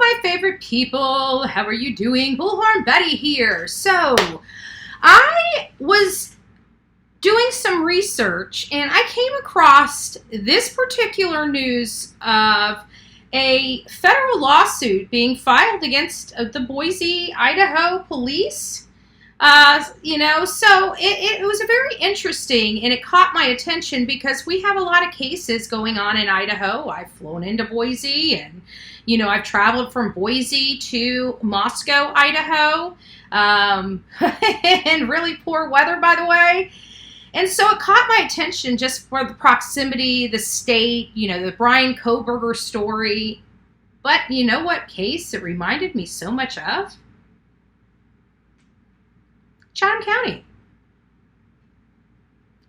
my favorite people. How are you doing? Bullhornbetty here. So, I was doing some research and I came across this particular news of a federal lawsuit being filed against the Boise, Idaho police. So it was very interesting, and it caught my attention because we have a lot of cases going on in Idaho. I've flown into Boise, and, I've traveled from Boise to Moscow, Idaho, and really poor weather, by the way. And so it caught my attention just for the proximity, the state, the Brian Kohberger story. But you know what case it reminded me so much of? Chatham County.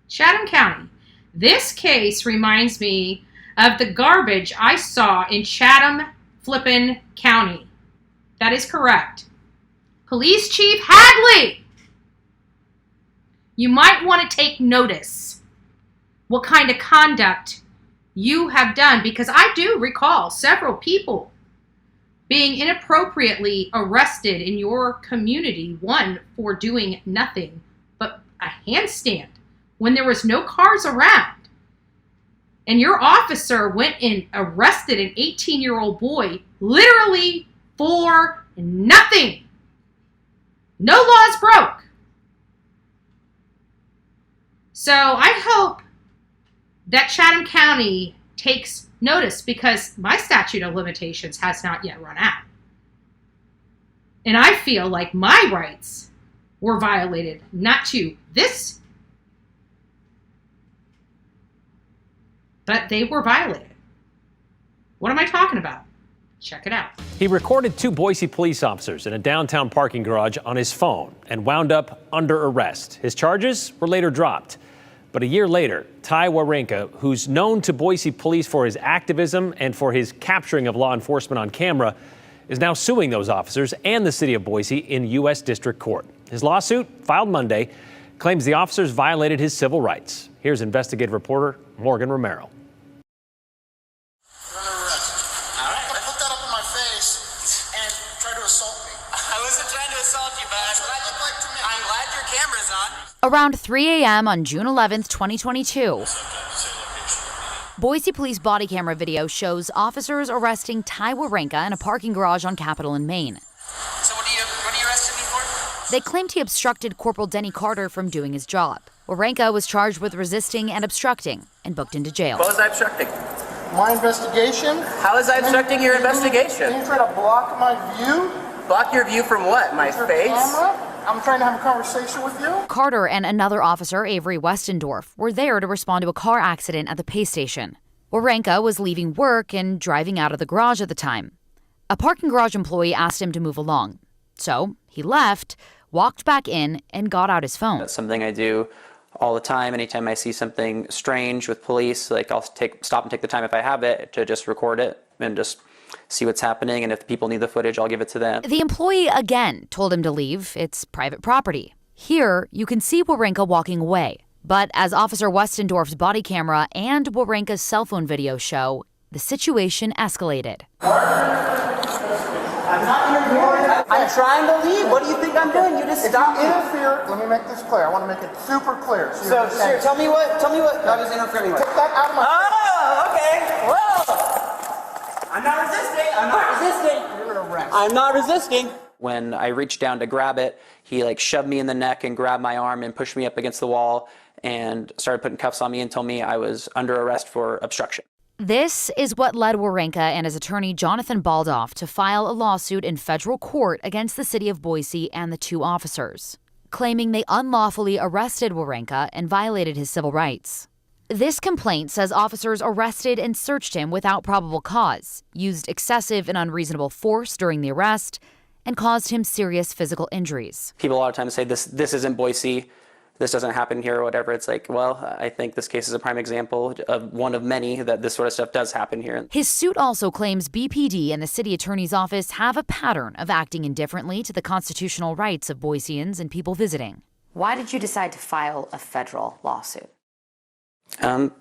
Chatham County. This case reminds me of the garbage I saw in Chatham flippin' County. That is correct. Police Chief Hadley. You might want to take notice what kind of conduct you have done, because I do recall several people being inappropriately arrested in your community, one for doing nothing but a handstand when there was no cars around. And your officer went and arrested an 18-year-old boy literally for nothing. No laws broke. So I hope that Chatham County takes notice, because my statute of limitations has not yet run out. And I feel like my rights were violated, not to this, but they were violated. What am I talking about? Check it out. He recorded 2 Boise police officers in a downtown parking garage on his phone and wound up under arrest. His charges were later dropped. But a year later, Ty Wawrinka, who's known to Boise police for his activism and for his capturing of law enforcement on camera, is now suing those officers and the city of Boise in U.S. District Court. His lawsuit, filed Monday, claims the officers violated his civil rights. Here's investigative reporter Morgan Romero. Around 3 a.m. on June 11th, 2022, Boise police body camera video shows officers arresting Ty Wawrinka in a parking garage on Capitol in Maine. So what are you arresting me for? They claimed he obstructed Corporal Denny Carter from doing his job. Wawrinka was charged with resisting and obstructing and booked into jail. What was I obstructing? My investigation. How is I obstructing your investigation? Can you try to block my view? Block your view from what? My face? Camera? I'm trying to have a conversation with you. Carter and another officer, Avery Westendorf, were there to respond to a car accident at the pay station. Wawrinka was leaving work and driving out of the garage at the time. A parking garage employee asked him to move along. So he left, walked back in, and got out his phone. That's something I do all the time. Anytime I see something strange with police, like I'll stop and take the time, if I have it, to just record it and just see what's happening. And if people need the footage, I'll give it to them. The employee again told him to leave. It's private property. Here, you can see Wawrinka walking away. But as Officer Westendorf's body camera and Wawrinka's cell phone video show, the situation escalated. I'm not interfering. I'm trying to leave. What do you think I'm doing? You just stop me. Interfere. Let me make this clear. I want to make it super clear. So tell me what I was interfering with. Take that out of my Oh, okay. Well, I'm not resisting. You're going to arrest. I'm not resisting. When I reached down to grab it, he shoved me in the neck and grabbed my arm and pushed me up against the wall and started putting cuffs on me and told me I was under arrest for obstruction. This is what led Wawrinka and his attorney Jonathan Baldoff to file a lawsuit in federal court against the city of Boise and the 2 officers, claiming they unlawfully arrested Wawrinka and violated his civil rights. This complaint says officers arrested and searched him without probable cause, used excessive and unreasonable force during the arrest, and caused him serious physical injuries. People a lot of times say this isn't Boise, this doesn't happen here or whatever. It's like, well, I think this case is a prime example of one of many that this sort of stuff does happen here. His suit also claims BPD and the city attorney's office have a pattern of acting indifferently to the constitutional rights of Boiseans and people visiting. Why did you decide to file a federal lawsuit? I'm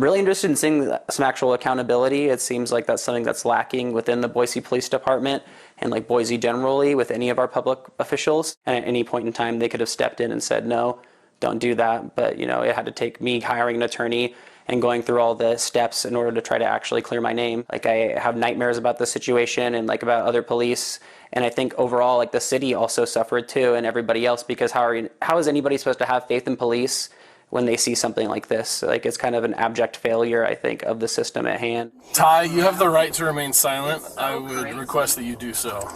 really interested in seeing some actual accountability. It seems like that's something that's lacking within the Boise Police Department and like Boise generally with any of our public officials. And at any point in time, they could have stepped in and said, no, don't do that. But, you know, it had to take me hiring an attorney and going through all the steps in order to try to actually clear my name. Like, I have nightmares about the situation and like about other police. And I think overall, like, the city also suffered too, and everybody else, because how is anybody supposed to have faith in police when they see something like this? Like, it's kind of an abject failure, I think, of the system at hand. Ty, you have the right to remain silent. I would request that you do so.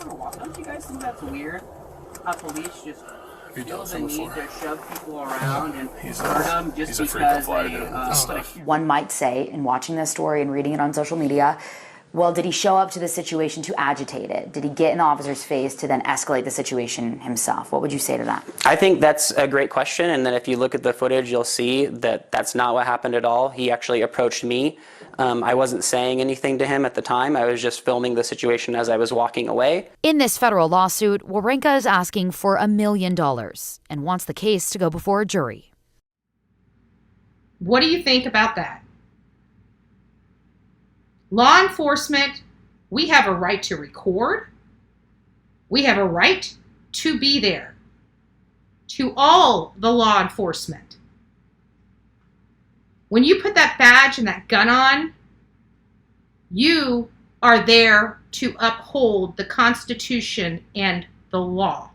Don't you guys think that's weird? How police just feel the need to shove people around and hurt them just because they... One might say, in watching this story and reading it on social media, well, did he show up to the situation to agitate it? Did he get in the officer's face to then escalate the situation himself? What would you say to that? I think that's a great question, and then if you look at the footage, you'll see that that's not what happened at all. He actually approached me. I wasn't saying anything to him at the time. I was just filming the situation as I was walking away. In this federal lawsuit, Wawrinka is asking for $1 million and wants the case to go before a jury. What do you think about that? Law enforcement, we have a right to record. We have a right to be there. To all the law enforcement. When you put that badge and that gun on, you are there to uphold the Constitution and the law,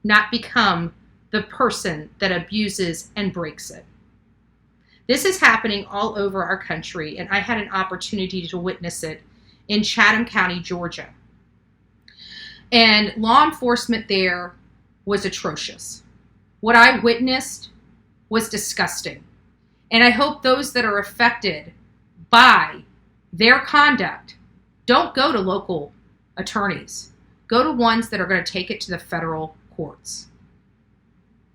not become the person that abuses and breaks it. This is happening all over our country, and I had an opportunity to witness it in Chatham County, Georgia. And law enforcement there was atrocious. What I witnessed was disgusting. And I hope those that are affected by their conduct don't go to local attorneys. Go to ones that are going to take it to the federal courts.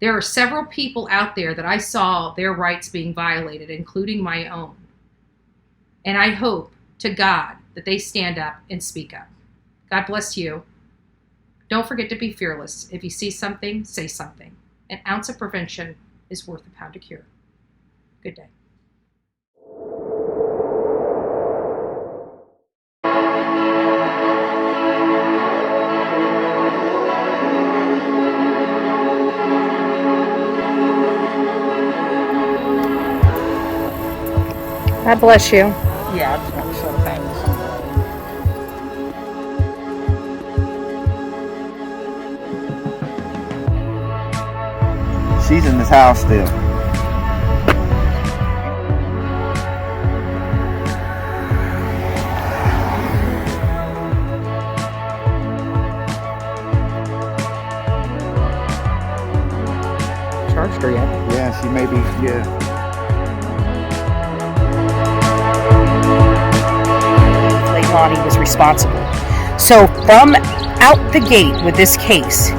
There are several people out there that I saw their rights being violated, including my own. And I hope to God that they stand up and speak up. God bless you. Don't forget to be fearless. If you see something, say something. An ounce of prevention is worth a pound of cure. Good day. God bless you. Yeah, I just want to show the family something. She's in this house still. Charged her yet? Yeah, she may be, yeah. Leilani was responsible. So from out the gate with this case,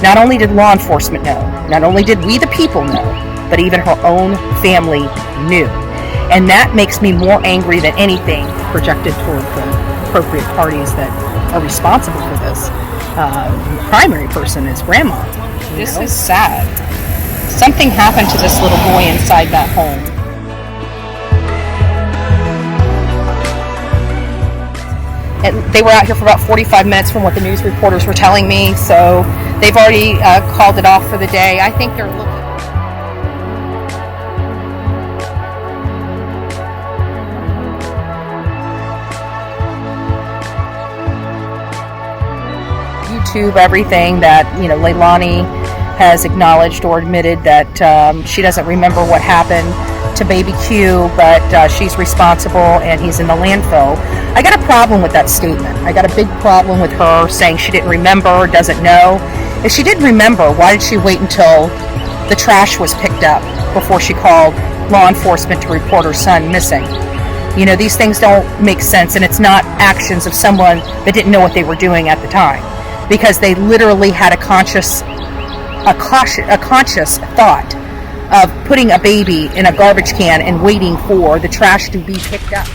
not only did law enforcement know, not only did we the people know, but even her own family knew. And that makes me more angry than anything projected toward the appropriate parties that are responsible for this. The primary person is grandma. This is sad. Something happened to this little boy inside that home. They were out here for about 45 minutes from what the news reporters were telling me, so they've already called it off for the day. I think they're looking. YouTube everything that, Leilani has acknowledged or admitted that she doesn't remember what happened to baby Q, but she's responsible and he's in the landfill. I got a problem with that statement. I got a big problem with her saying she didn't remember, doesn't know. If she didn't remember, why did she wait until the trash was picked up before she called law enforcement to report her son missing? These things don't make sense, and it's not actions of someone that didn't know what they were doing at the time, because they literally had a conscious thought of putting a baby in a garbage can and waiting for the trash to be picked up.